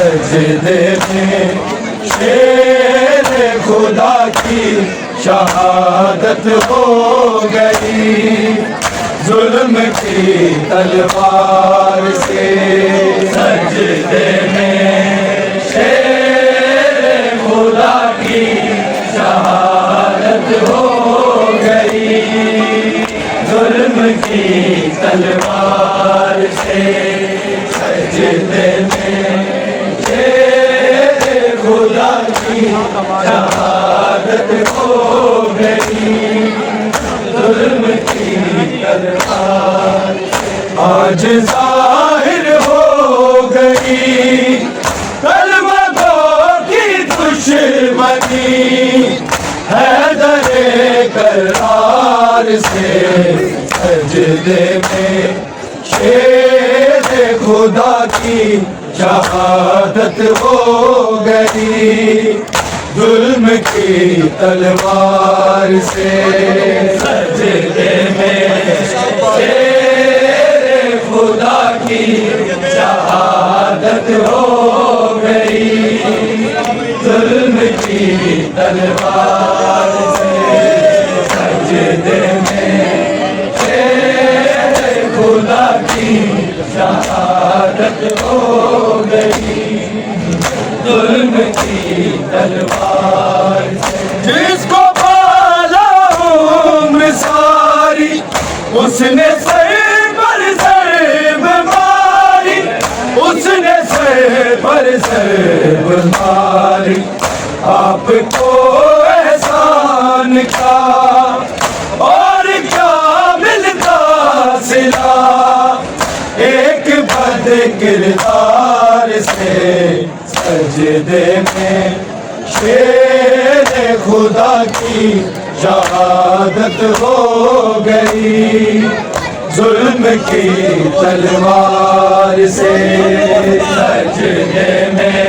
سجدے میں شیر خدا کی شہادت ہو گئی، ظلم کی تلوار سے سجدے میں شیر خدا کی شہادت ہو گئی، ظلم کی تلوار سے سجدے میں شیر خدا کی شہادت ہو گئی، ظلم کی تلوار آج ظاہر ہو گئی، کلمہ گو کی دشمنی حیدر کرار سے سجدے میں شیر خدا کی شہادت ہو گئی، ظلم کی تلوار سے سجدے میں شیر خدا کی شہادت ہو گئی، ظلم کی تلوار سے سجدے میں شیر خدا کی شہادت ہو گئی، ظلم کی تلوار سے جس کو پالا عمر ساری اس نے سر پر ضرب ماری، اس نے سر پر ضرب ماری، آپ کو احسان کا اور کیا ملتا صلہ، ایک بد کردار سے سجدے میں شیر خدا کی شہادت ہو گئی، ظلم کی تلوار سے سجدے میں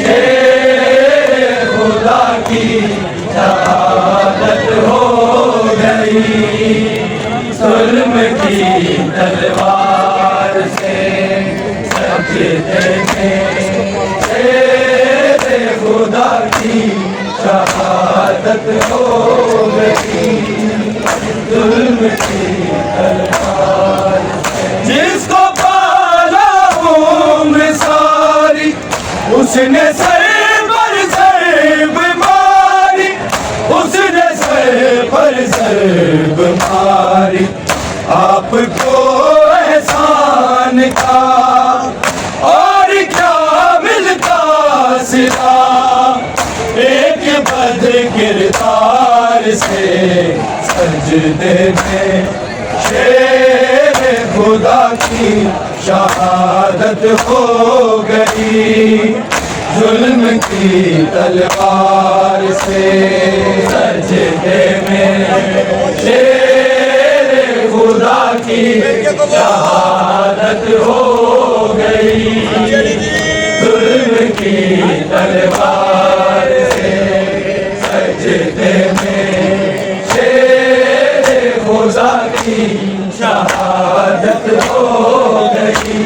شیر خدا کی شہادت ہو گئی، ظلم کی تلوار سے سجدے میں شیر خدا کی شہادت ہو گئی، ظلم کی تلوار سے جس کو پالا عمر ساری اس نے سر پر ضرب ماری، اس نے سر پر ضرب ماری، آپ کو احسان کا اور کیا ملتا صلہ، ایک بد کردار سے سجدے میں شیر خدا کی شہادت ہو گئی، ظلم کی تلوار سے سجدے میں شیر خدا کی شہادت ہو گئی، ظلم کی تلوار سے سجدے میں شیر خدا کی شہادت ہو گئی،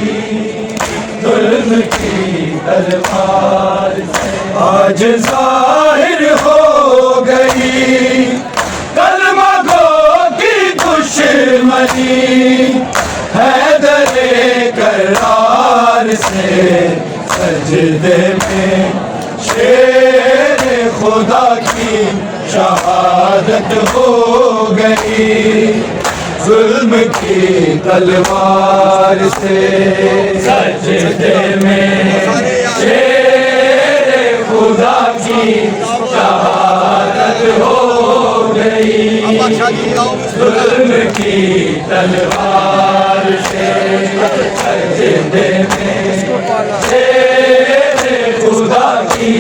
ظلم کی تلوار سے آج ظاہر ہو گئی، کلمہ گو کی دشمنی حیدر کرار سے سجدے میں شیر خدا کی شہادت ہو گئی، ظلم کی تلوار سے سجدے میں شیر خدا کی شہادت ہو گئی، ظلم کی تلوار سے سجدے میں شیر خدا کی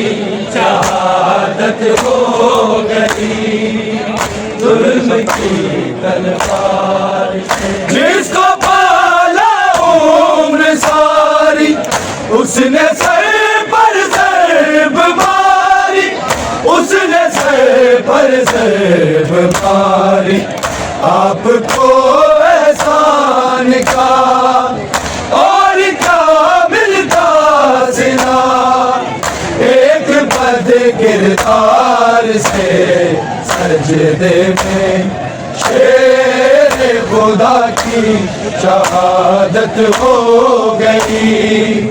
شہادت ہو گئی، ظلم کی تلوار سے جس کو پالا عمر ساری اس نے سر پر ضرب ماری، اس نے سر پر ضرب ماری، آپ کو احسان کا اور کیا ملتا صلہ، سے سجدے میں شیر خدا کی شہادت ہو گئی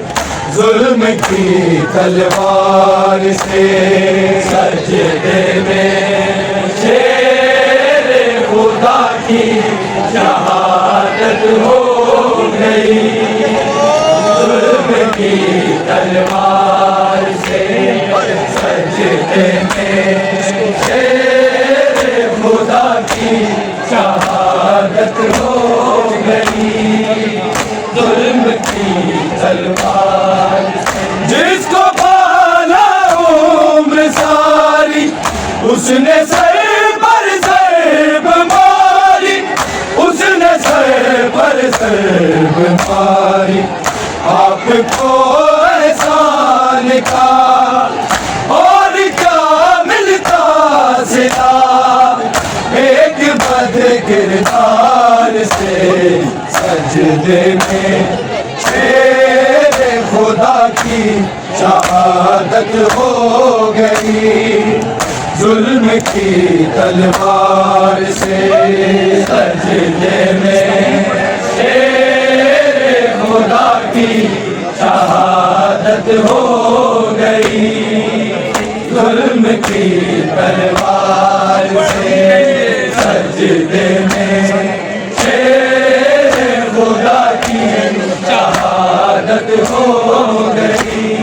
ظلم کی تلوار سے سجدے میں شیر خدا کی شہادت ہو گئی ظلم کی تلوار سے سجدے میں شیر خدا کی شہادت ہو گئی ظلم کی تلوار سے جس کو پالا عمر ساری اس نے سر پر ضرب ماری اس نے سر پر ضرب ماری آپ کو احسان کا اور کیا ملتا صدا ایک بد کردار سے سجدے میں شیر خدا کی شہادت ہو گئی ظلم کی تلوار سے سجدے میں شیر خدا کی شہادت ہو گئی ظلم کی تلوار سے سجدے میں شیر خدا کی شہادت ہو گئی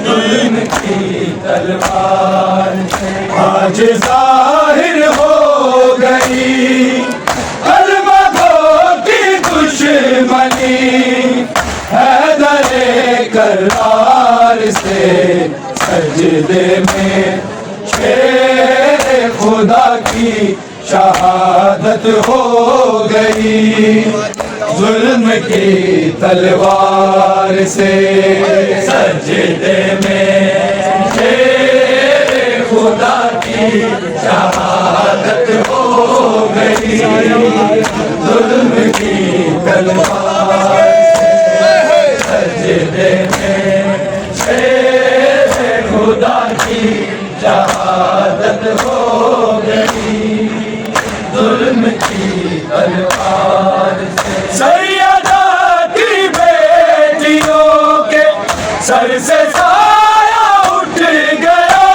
ظلم کی تلوار سے آج ظاہر ہو گئی کلمہ گو کی دشمنی حیدر کرار سے سجدے میں شیر خدا کی شہادت ہو گئی ظلم کی تلوار سے سجدے میں شیر خدا کی شہادت ہو گئی ظلم کی تلوار سے سجدے میں شیر خدا کی شہادت ہو گئی ظلم کی تلوار سے سیدہ کی بیٹیوں کے سر سے سایہ اٹھ گیا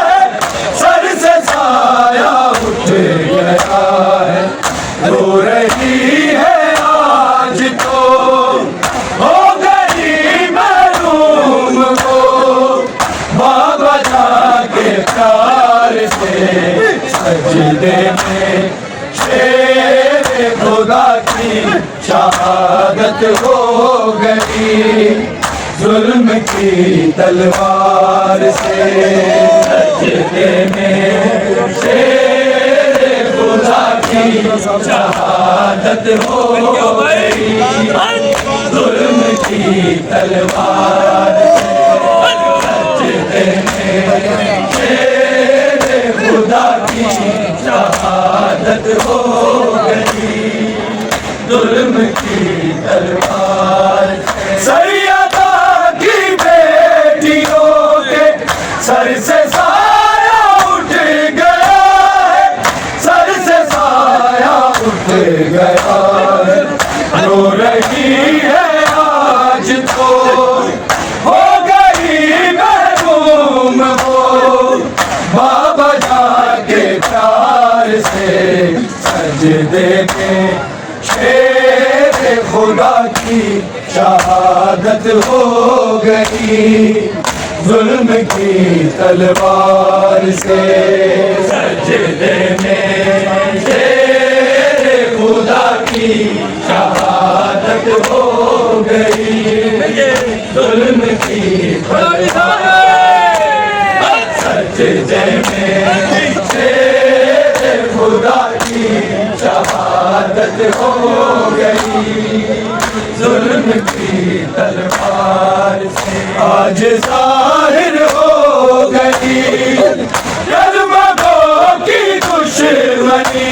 ہے سر سے سایہ اٹھ گیا ہے رو رہی ہے آج تو ہو گئی محروم کو بابا جا کے پیار سے سجدے میں شیر خدا کی شہادت ہو گئی ظلم کی تلوار سے سجدے میں شیر خدا کی شہادت ہو گئی ظلم کی تلوار سے سجدے میں شیر خدا کی شہادت ہو گئی ظلم کی تلوار سیدہ کی بیٹیوں کے سر سے سایہ اٹھ گیا ہے سر سے سایہ اٹھ گیا ہے رو رہی ہے آج تو ہو گئی محروم وہ بابا جا کے پیار سے سجدے میں شیر خدا کی شہادت ہو گئی ظلم کی تلوار سے سجدے میں شیر خدا کی شہادت ہو گئی ظلم کی تلوار سجدے میں شیر خدا کی شہادت ہو گئی ظلم کی تلوار سے آج ظاہر ہو گئی کلمہ گو کی دشمنی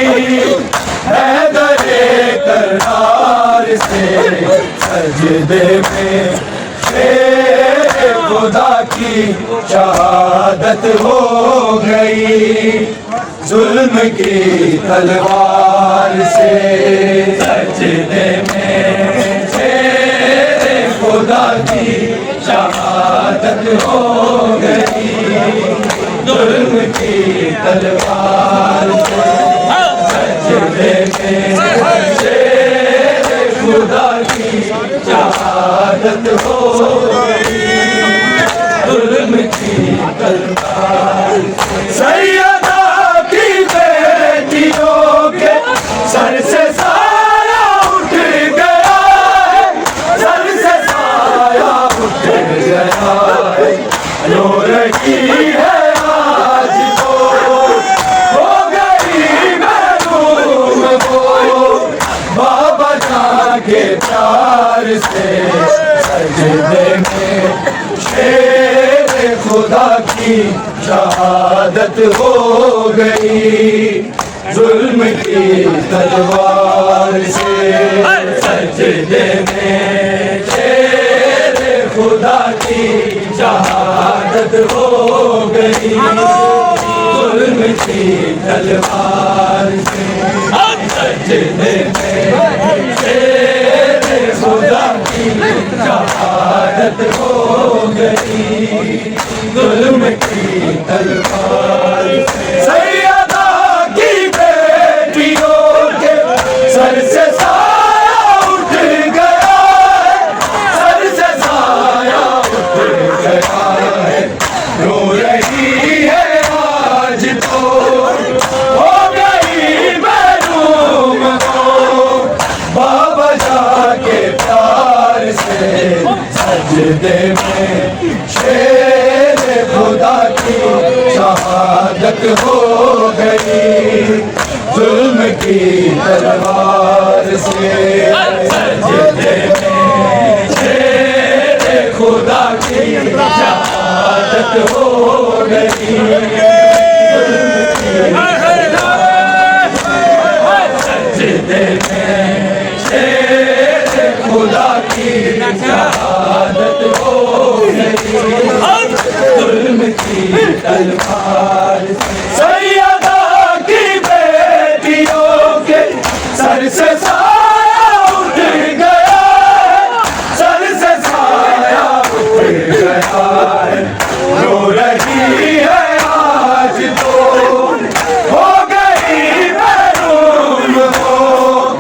حیدر کرار سے سجدے میں شیر خدا کی شہادت ہو گئی ظلم کی تلوار سے سجدے میں شیر خدا کی شہادت ہو گئی ظلم کی تلوار سے سجدے میں شیر خدا کی شہادت ہو گئی ظلم کی تلوار سیدہ کی بیٹیوں کے سر سے سایہ اٹھ گیا ہے سر سے سایہ اٹھ گیا ہے رو رہی ہے آج تو ہو گئی محروم وہ بابا جان کے پیار سے سجدے میں شیر خدا کی شہادت ہو گئی ظلم کی تلوار سے سجدے میں شیر خدا کی شہادت ہو گئی ظلم کی تلوار سے سجدے میں شیر خدا کی شہادت ہو گئی ظلم کی تلوار سے سیدہ کی بیٹیوں کے سر سے سایہ اٹھ گیا ہے سر سے سایہ اٹھ گیا ہے رو رہی ہے آج تو ہو گئی محروم وہ بابا جان کے پیار سے سجدے میں شیر خدا کی شہادت ہو گئی ظلم کی تلوار سے سجدے میں شیر خدا کی شہادت ہو گئی ظلم کی تلوار سجدے میں شیر خدا کی شہادت ہو گئی ظلم کی تلوار سیدہ کی بیٹیوں کے سر سے سایہ اٹھ گیا ہے سر سے سایہ اٹھ گیا ہے رو رہی ہے آج تو ہو گئی محروم وہ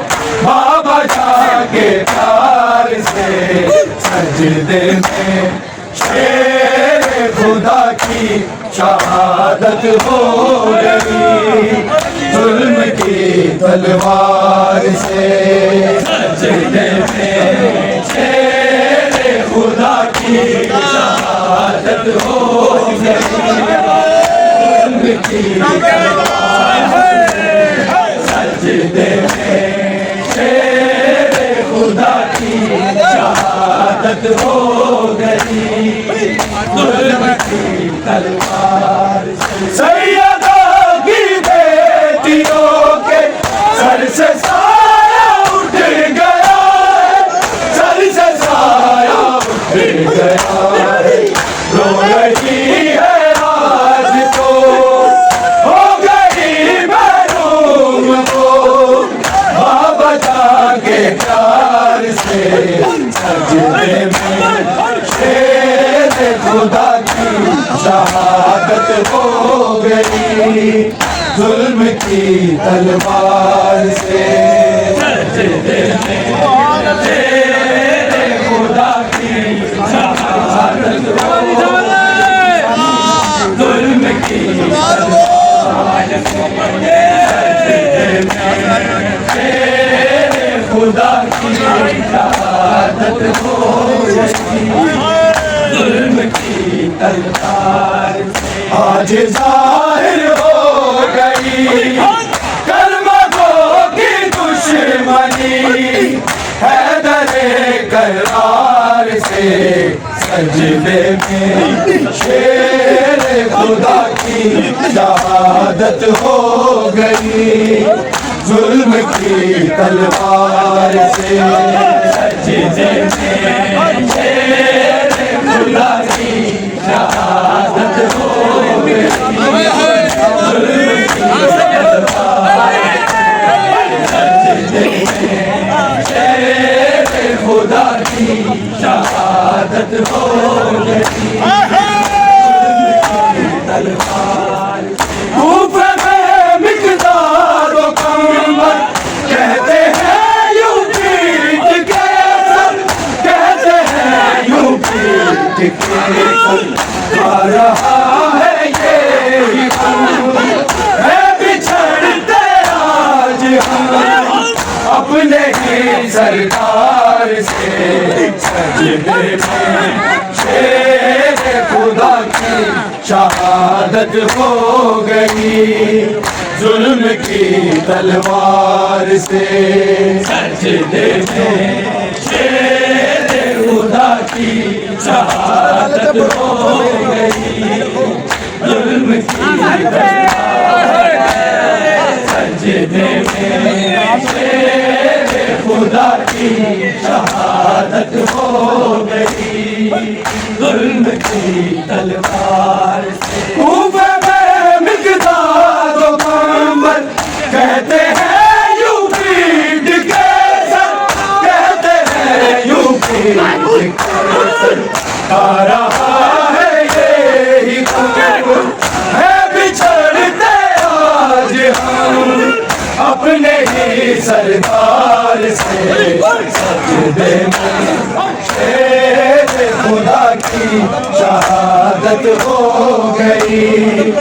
بابا جان کے پیار سے سجدے میں شیر خدا کی شہادت ہو گئی ظلم کی تلوار سے سجدے میں شیر خدا کی شہادت ہو گئی ظلم کی تلوار سے سجدے میں شیر خدا کی شہادت ہو گئی ظلم کی تلوار سیدہ کی بیٹیوں کے سر سے سایہ اٹھ گیا ہے سر سے سایہ اٹھ گیا ہے رو رہی ہے آج تو ہو گئی محروم وہ بابا جان کے پیار سے سجدے میں شیر خدا کی شہادت ہو گئی ظلم کی تلوار سے سجدے میں شیر خدا کی شہادت ہو گئی ظلم کی تلوار سے سجدے میں شیر خدا کی شہادت ہو گئی ظلم کی تلوار آج ظاہر ہو گئی کلمہ گو کی دشمنی حیدر کرار سے سجدے میں شیر خدا کی شہادت ہو گئی ظلم کی تلوار سے سجدے میں شیر خدا کی شہادت ہو گئی تلوار کوفے میں مقدار و کمبر کہتے ہیں یوں پیٹ کے سر کہتے ہیں یوں پیٹ کے سر آ رہا ہے یہ غم ہے بچھڑتے آج ہم اپنے ہی سرکار سے سجدے میں شیر خدا کی شہادت ہو گئی ظلم کی تلوار سے سجدے میں شیر خدا کی شہادت ہو گئی ظلم کی تلوار سجدے میں شیر خدا کی شہادت ہو گئی ظلم کی تلوار سے کوفے میں مقدار و کمبر کہتے ہیں یوں پیٹ کے سر کہتے ہیں یوں پیٹ کے سر آ رہا ہے یہی غم ہے بچھڑتے آج ہم اپنے ہی سردار سے سجدے میں شیر خدا کی شہادت ہو گئی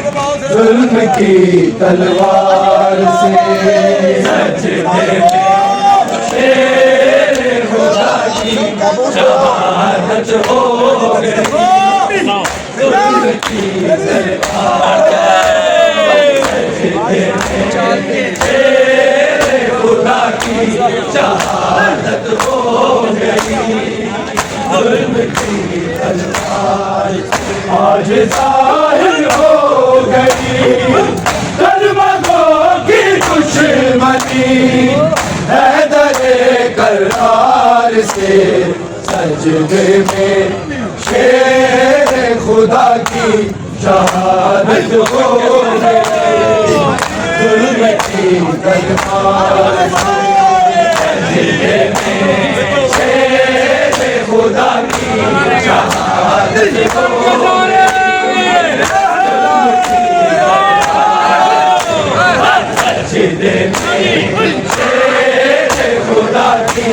ظلم کی تلوار سے سجدے میں شیر خدا کی شہادت ہو گئی ظلم کی تلوار سجدے میں خدا کی شہادت ہو گئی ظلم کی تلوار آج ظاہر ہو گئی کلمتوں کی دشمنی حیدر کرار سے سجدے میں شیر خدا کی شہادت ہو گئی ظلم کی تلوار سجدے میں شیر خدا کی شہادت ہو گئی سجدے میں شیر خدا کی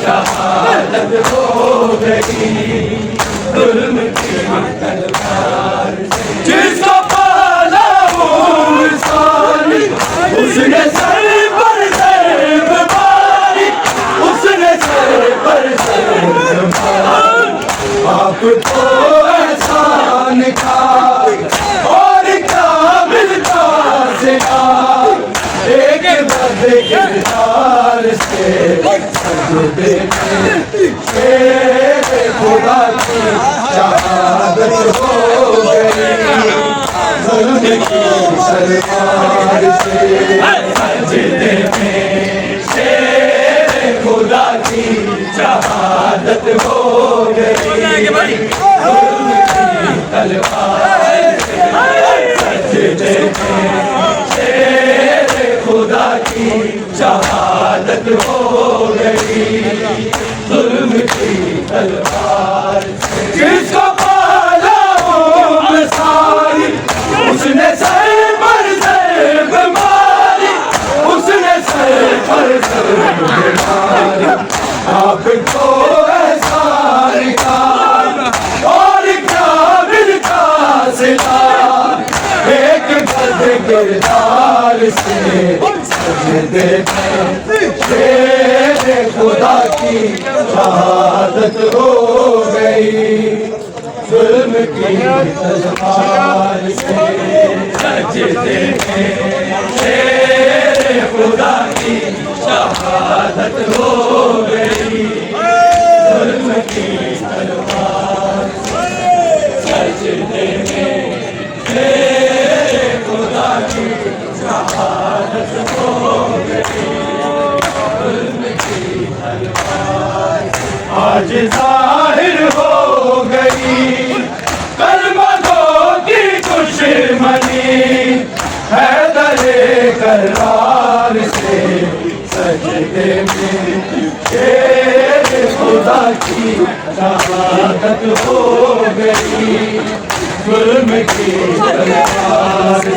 شہادت ہو گئی ظلم کی تلوار جس کو پالا وہ سالی اس نے سر پر ضرب ماری اس نے سر پر ضرب ماری آپ کو احسان کا اور کامل کا صدا ایک بد کردار سے سجدے میں شیر خدا کی شہادت ہو گئی ظلم کی تلوار سے سجدے میں شیر خدا کی شہادت ہو گئی ظلم کی تلوار سے سجدے میں شیر خدا کی شہادت ہو گئی ظلم کی تلوار جس کو پالا وہ ساری اس نے سر پر ضرب ماری اس نے سر پر ضرب ماری آپ کو احسان کا اور کامل کا صدا ایک بد کردار سے سجدے میں شیر خدا کی شہادت ہو گئی ظلم کی تلوار سے سجدے میں شیر خدا کی شہادت ہو گئی ظلم کی تلوار سے سجدے میں شیر خدا کی شہادت ہو گئی ظلم کی تلوار آج ظاہر ہو گئی کلمتوں کی دشمنی حیدر کرار سے سجدے میں شیر خدا کی شہادت ہو گئی ظلم کی تلوار سے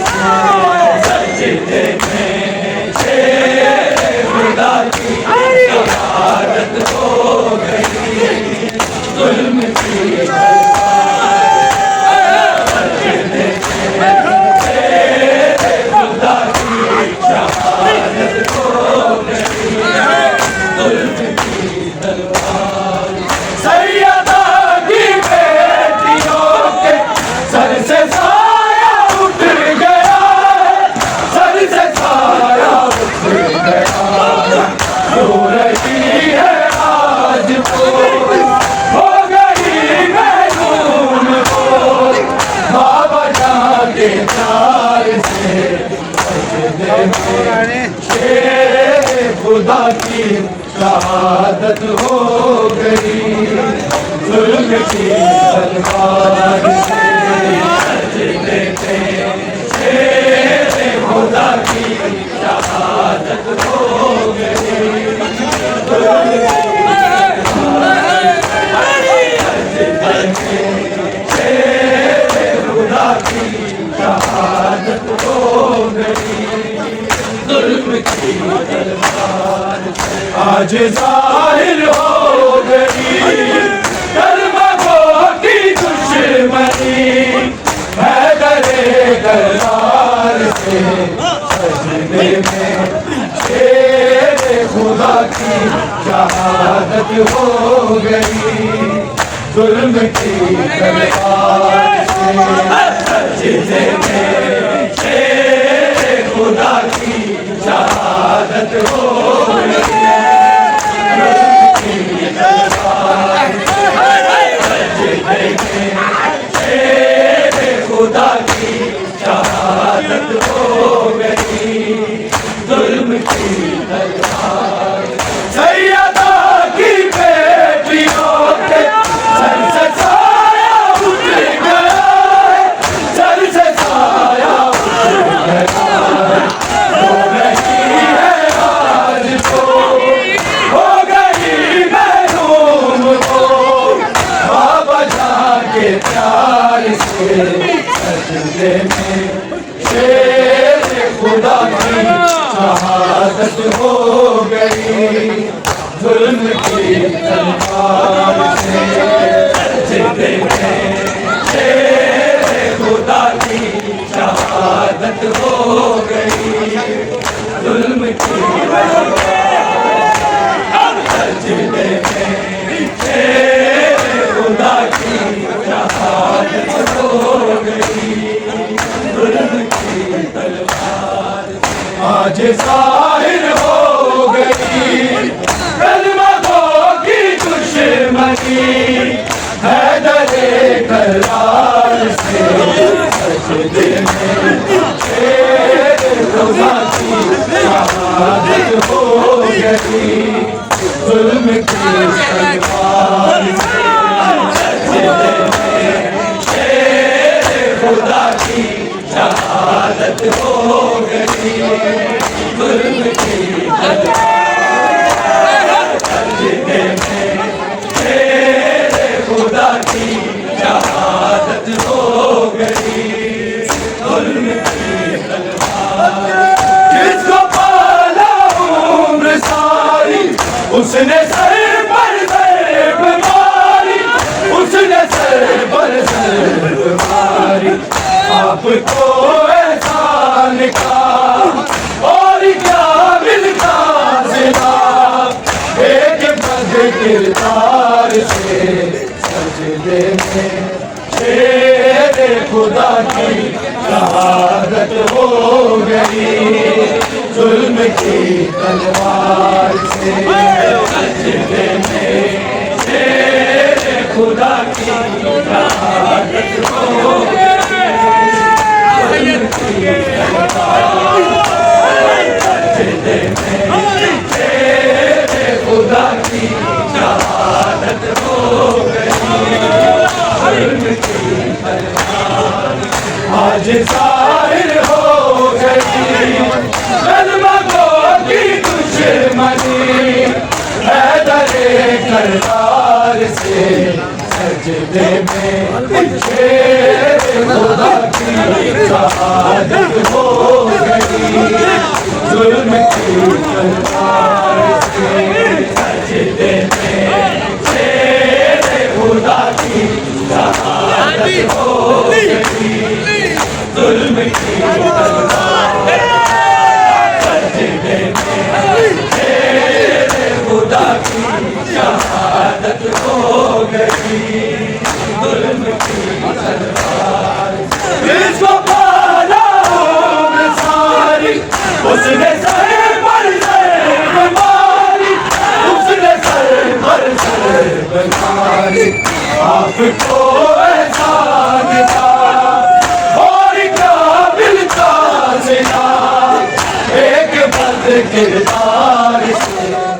سجدے میں شیر خدا کی شہادت ہو گئی ظلم کی تلوار سجدے میں شیر خدا کی شہادت ہو گئی ظلم کی تلوار سیدہ کی بیٹیوں کے سر سے سایہ اٹھ گیا سر سے سایہ اٹھ گیا رو رہی ہے آج وہ ہو گئی محروم وہ بابا جان کے پیار سے سجدے میں شیر خدا کی شہادت ہو گئی ظلم کی تلوار سے سجدے میں شیر خدا کی شہادت ہو گئی ظلم کی سجدے میں شیر خدا کی شہادت ہو گئی ظلم کی تلوار آج ظاہر ہو گئی کلمہ گو کی دشمنی حیدر کرار سے سجدے میں شیر خدا کی شہادت ہو گئی ظلم کی تلوار سے سجدے میں شیر خدا کی شہادت ہو گئی خدا کی شہادت ہو گئی ظلم کی تلوار سیدہ کی بیٹیوں کے سر سے سایہ اٹھ گیا سر سے سایہ اٹھ گیا رو رہی ہے آج تو ہو گئی محروم وہ بابا جان کے پیار سے سجدے میں شیر خدا کی شہادت ہو گئی ظلم کی تلوار سے سجدے میں شیر خدا کی شہادت ہو گئی ظلم کی سجدے میں شیر خدا کی شہادت ہو گئی ظلم کی تلوار آج ظاہر ہو گئی کلمہ گو کی دشمنی حیدر کرار سے سجدے میں شیر خدا کی شہادت ہو گئی ظلم کی تلوار سجدے میں شیر خدا کی شہادت ہو گئی ظلم کی تلوار سجدے میں شیر خدا کی شہادت ہو گئی ظلم کی تلوار جس کو پالا عمر ساری اس نے سر پر ضرب ماری اس نے سر پر ضرب ماری آپ کو احسان کا اور کیا ملتا صدا ایک بد کردار سے سجدے میں شیر خدا کی شہادت ہو گئی ظلم کی تلوار سے سجدے میں شیر خدا کی شہادت ہو گئی ظلم کی تلوار سجدے میں شیر خدا کی شہادت ہو گئی ظلم کی تلوار آج ظاہر ہو گئی کلمہ گو کی دشمنی حیدر سرکار سے سجدے میں شیر خدا کی شہادت ہو گئی ظلم کی تلوار سے سجدے میں شیر خدا کی شہادت ہو گئی ظلم کی تلوار سجدے میں شیر خدا کی شہادت ہو گئی ظلم کی تلوار اس کو پالا میں ساری اس نے سر پر سر ماری اس نے سر پر سر ماری آپ کو احسان تھا اور کیا ملتا سلا ایک بد کردار سے